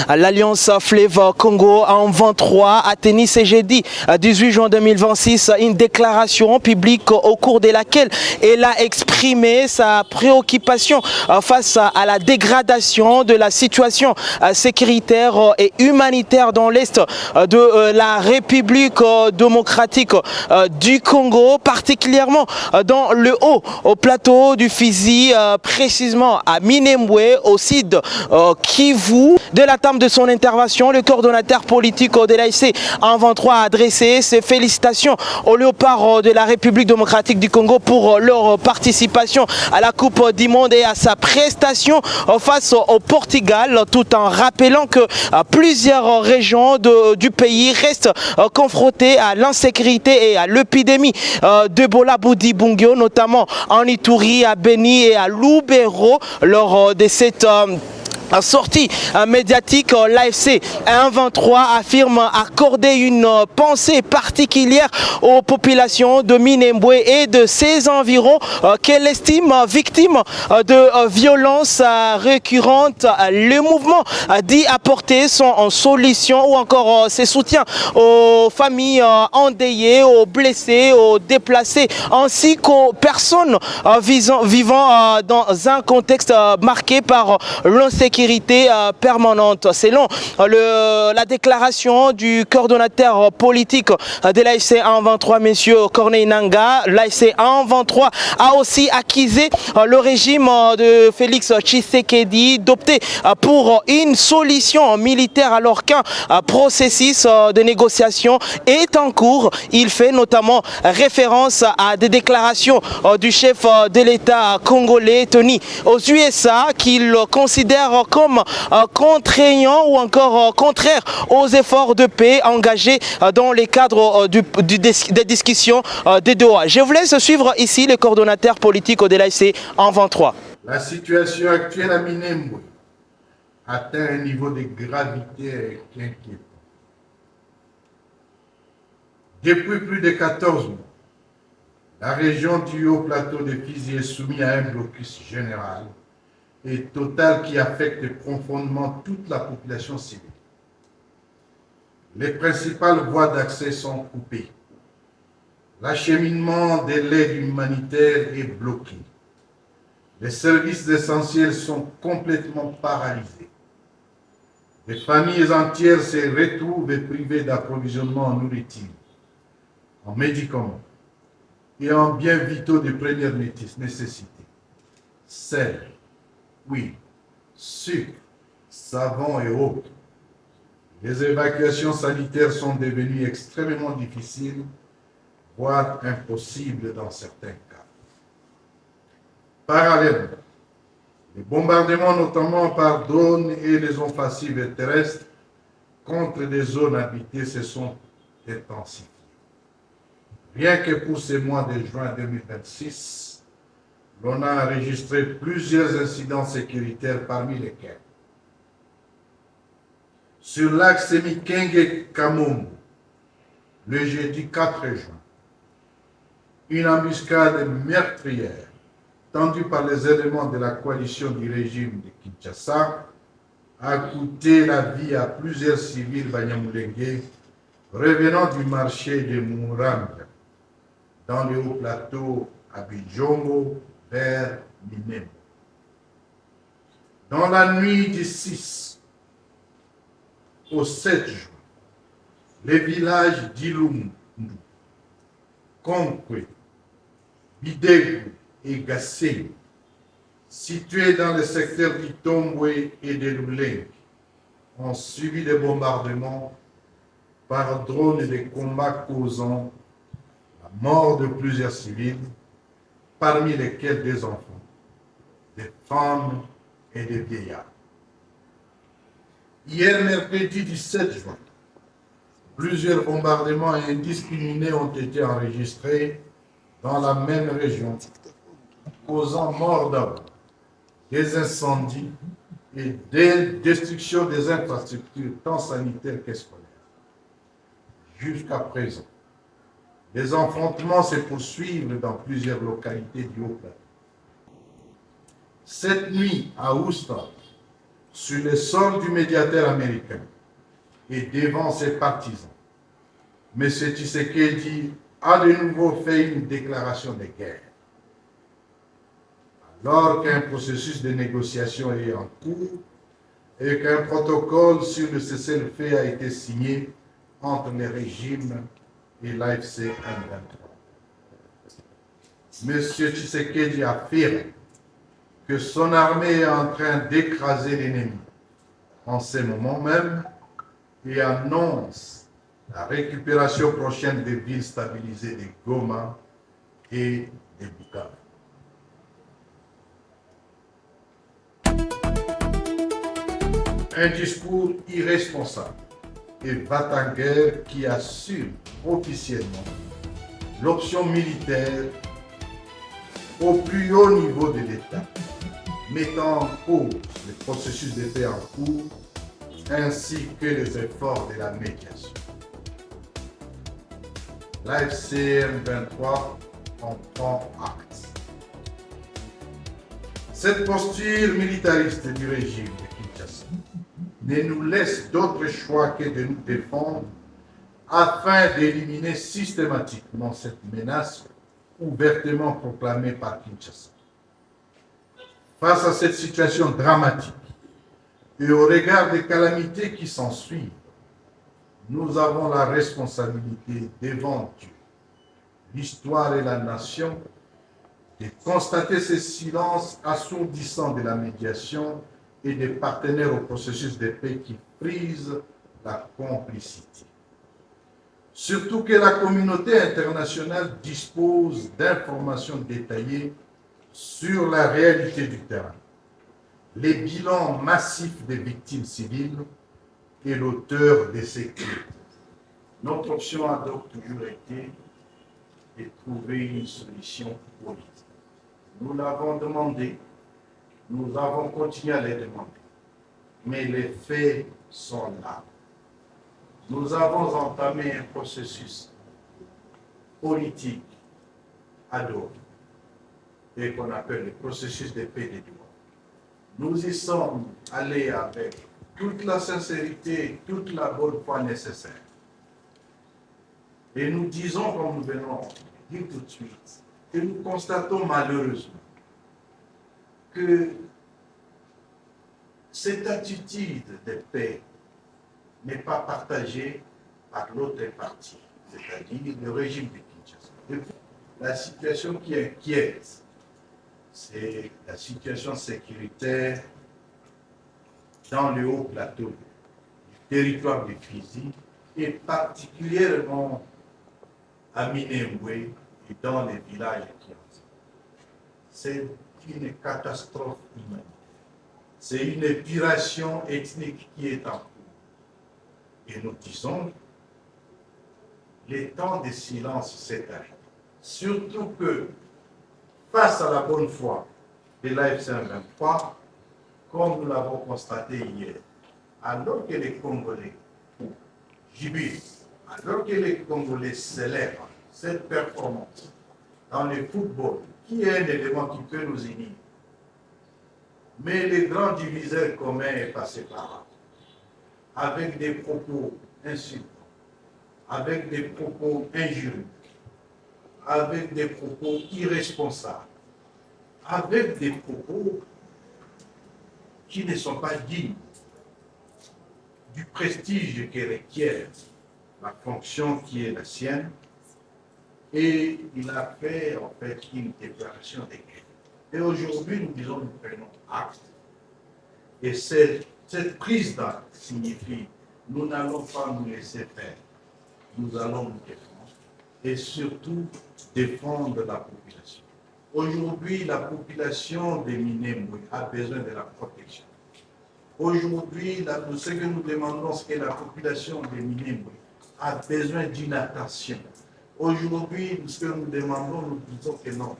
L'Alliance Fleuve Congo en 23 a tenu ce jeudi 18 juin 2026 une déclaration publique au cours de laquelle elle a exprimé sa préoccupation face à la dégradation de la situation sécuritaire et humanitaire dans l'est de la République démocratique du Congo, particulièrement dans le haut au plateau du Fizi, précisément à Minembwe, au sud Kivu. De la table de son intervention, le coordonnateur politique de l'AIC en 23 a adressé ses félicitations aux léopards de la République démocratique du Congo pour leur participation à la Coupe du Monde et à sa prestation face au Portugal, tout en rappelant que plusieurs régions du pays restent confrontées à l'insécurité et à l'épidémie d'Ebola Bundibugyo, notamment en Ituri, à Beni et à Lubero. Lors de cette sortie médiatique, l'AFC 123 affirme accorder une pensée particulière aux populations de Minembwe et de ses environs qu'elle estime victimes de violences récurrentes. Le mouvement dit apporter son solution ou encore ses soutiens aux familles endeuillées, aux blessés, aux déplacés ainsi qu'aux personnes vivant dans un contexte marqué par l'insécurité permanente. Selon la déclaration du coordonnateur politique de l'AFC 123, M. Corneille Nangaa, l'AFC 123 a aussi accusé le régime de Félix Tshisekedi d'opter pour une solution militaire alors qu'un processus de négociation est en cours. Il fait notamment référence à des déclarations du chef de l'État congolais tenu aux USA qu'il considère comme contraignant ou encore contraire aux efforts de paix engagés dans les cadres des discussions de Doha. Je vous laisse suivre ici le coordonnateur politique de l'AIC en 23. La situation actuelle à Minembwe atteint un niveau de gravité inquiétant. Depuis plus de 14 mois, la région du haut plateau de Fizi est soumise à un blocus général et total qui affecte profondément toute la population civile. Les principales voies d'accès sont coupées. L'acheminement de l'aide humanitaire est bloqué. Les services essentiels sont complètement paralysés. Les familles entières se retrouvent privées d'approvisionnement en nourriture, en médicaments et en biens vitaux de première nécessité. Sel, huile, sucre, savon et autres. Les évacuations sanitaires sont devenues extrêmement difficiles, voire impossibles dans certains cas. Parallèlement, les bombardements, notamment par drones et les offensives terrestres contre des zones habitées, se sont intensifiées. Rien que pour ce mois de juin 2026, l'on a enregistré plusieurs incidents sécuritaires, parmi lesquels sur l'axe Mikenge-Kamongo, le jeudi 4 juin, une embuscade meurtrière tendue par les éléments de la coalition du régime de Kinshasa a coûté la vie à plusieurs civils banyamulenge revenant du marché de Mouranga dans le haut plateau à Bijongo vers Minembwe. Dans la nuit du 6 au 7 juin, les villages d'Ilundu, Konkwe, Bidegu et Gassé, situés dans le secteur d'Itombwe et de Luleng, ont subi des bombardements par drones et des combats causant la mort de plusieurs civils, parmi lesquels des enfants, des femmes et des vieillards. Hier, mercredi 17 juin, plusieurs bombardements indiscriminés ont été enregistrés dans la même région, causant mort d'hommes, des incendies et des destructions des infrastructures tant sanitaires que scolaires. Jusqu'à présent, les affrontements se poursuivent dans plusieurs localités du Haut-Plateau. Cette nuit, à Oustra, sur le sol du médiateur américain et devant ses partisans, M. Tshisekedi a de nouveau fait une déclaration de guerre. Alors qu'un processus de négociation est en cours et qu'un protocole sur le cessez-le-feu a été signé entre le régime et l'AFC M23. M. Tshisekedi affirme que son armée est en train d'écraser l'ennemi en ce moment même et annonce la récupération prochaine des villes stabilisées de Goma et de Bukavu. Un discours irresponsable et va-t-en-guerre qui assume officiellement l'option militaire au plus haut niveau de l'État, mettant en cause le processus de paix en cours ainsi que les efforts de la médiation. L'AFC M23 en prend acte. Cette posture militariste du régime de Kinshasa ne nous laisse d'autre choix que de nous défendre afin d'éliminer systématiquement cette menace ouvertement proclamée par Kinshasa. Face à cette situation dramatique et au regard des calamités qui s'ensuivent, nous avons la responsabilité devant Dieu, l'histoire et la nation de constater ce silence assourdissant de la médiation et des partenaires au processus de paix qui frise la complicité. Surtout que la communauté internationale dispose d'informations détaillées sur la réalité du terrain, les bilans massifs des victimes civiles et l'auteur de ces crimes. Notre option a donc toujours été de trouver une solution politique. Nous l'avons demandé, nous avons continué à les demander, mais les faits sont là. Nous avons entamé un processus politique ad hoc et qu'on appelle le processus de paix des droits. Nous y sommes allés avec toute la sincérité, toute la bonne foi nécessaire. Et nous disons, comme nous venons de dire tout de suite, que nous constatons malheureusement que cette attitude de paix n'est pas partagée par l'autre partie, c'est-à-dire le régime de Kinshasa. La situation qui inquiète, c'est la situation sécuritaire dans le haut plateau du territoire de Fizi et particulièrement à Minembwe et dans les villages qui entourent. C'est une catastrophe humaine. C'est une épuration ethnique qui est en cours. Et nous disons, le temps de silence s'est arrêté. Surtout que, face à la bonne foi de l'AFC M23, comme nous l'avons constaté hier, alors que les Congolais jubilent, alors que les Congolais célèbrent cette performance dans le football, qui est un élément qui peut nous unir, mais le grand diviseur commun est passé par là, avec des propos insultants, avec des propos injurieux, avec des propos irresponsables, avec des propos qui ne sont pas dignes du prestige que requiert la fonction qui est la sienne. Et il a fait en fait une déclaration de guerre. Et aujourd'hui, nous disons, nous prenons acte. Et cette prise d'acte signifie, nous n'allons pas nous laisser faire. Nous allons nous défendre. Et surtout, défendre la population. Aujourd'hui, la population de Minembwe a besoin de la protection. Aujourd'hui, ce que nous demandons, c'est que la population de Minembwe a besoin d'une attention. Aujourd'hui, ce que nous demandons, nous disons que non.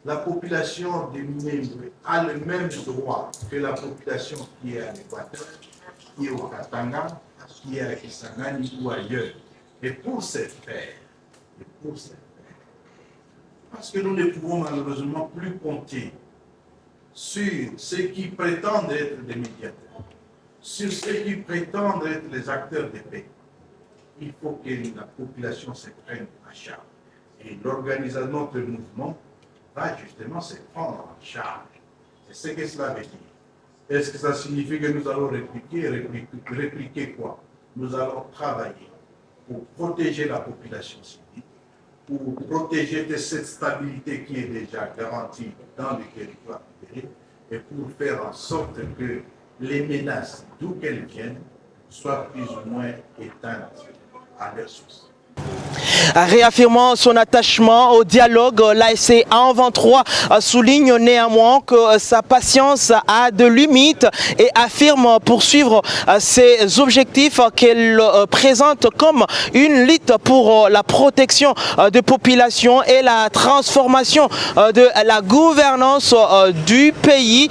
La population de Minembwe a le même droit que la population qui est à l'Équateur, qui est au Katanga, qui est à Kisangani ou ailleurs. Et pour ce faire, parce que nous ne pouvons malheureusement plus compter sur ceux qui prétendent être des médiateurs, sur ceux qui prétendent être les acteurs de paix. Il faut que la population se prenne en charge. Et l'organisation de notre mouvement va justement se prendre en charge. C'est ce que cela veut dire. Est-ce que ça signifie que nous allons répliquer quoi? Nous allons travailler pour protéger la population civile, pour protéger de cette stabilité qui est déjà garantie dans le territoire libéré et pour faire en sorte que les menaces, d'où qu'elles viennent, soient plus ou moins éteintes à leur source. Réaffirmant son attachement au dialogue, l'ASC A23 souligne néanmoins que sa patience a de limites et affirme poursuivre ses objectifs qu'elle présente comme une lutte pour la protection des populations et la transformation de la gouvernance du pays.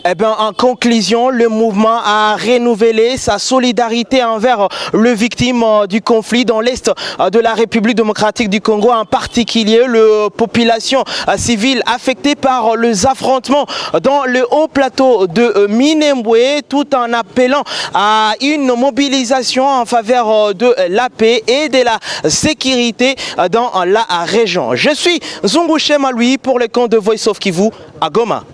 Eh bien, en conclusion, le mouvement a renouvelé sa solidarité envers les victimes du conflit dans l'Est de la République démocratique du Congo, en particulier les populations civiles affectées par les affrontements dans le haut plateau de Minembwe, tout en appelant à une mobilisation en faveur de la paix et de la sécurité dans la région. Je suis Zungushe Maloui pour le compte de Voice of Kivu à Goma.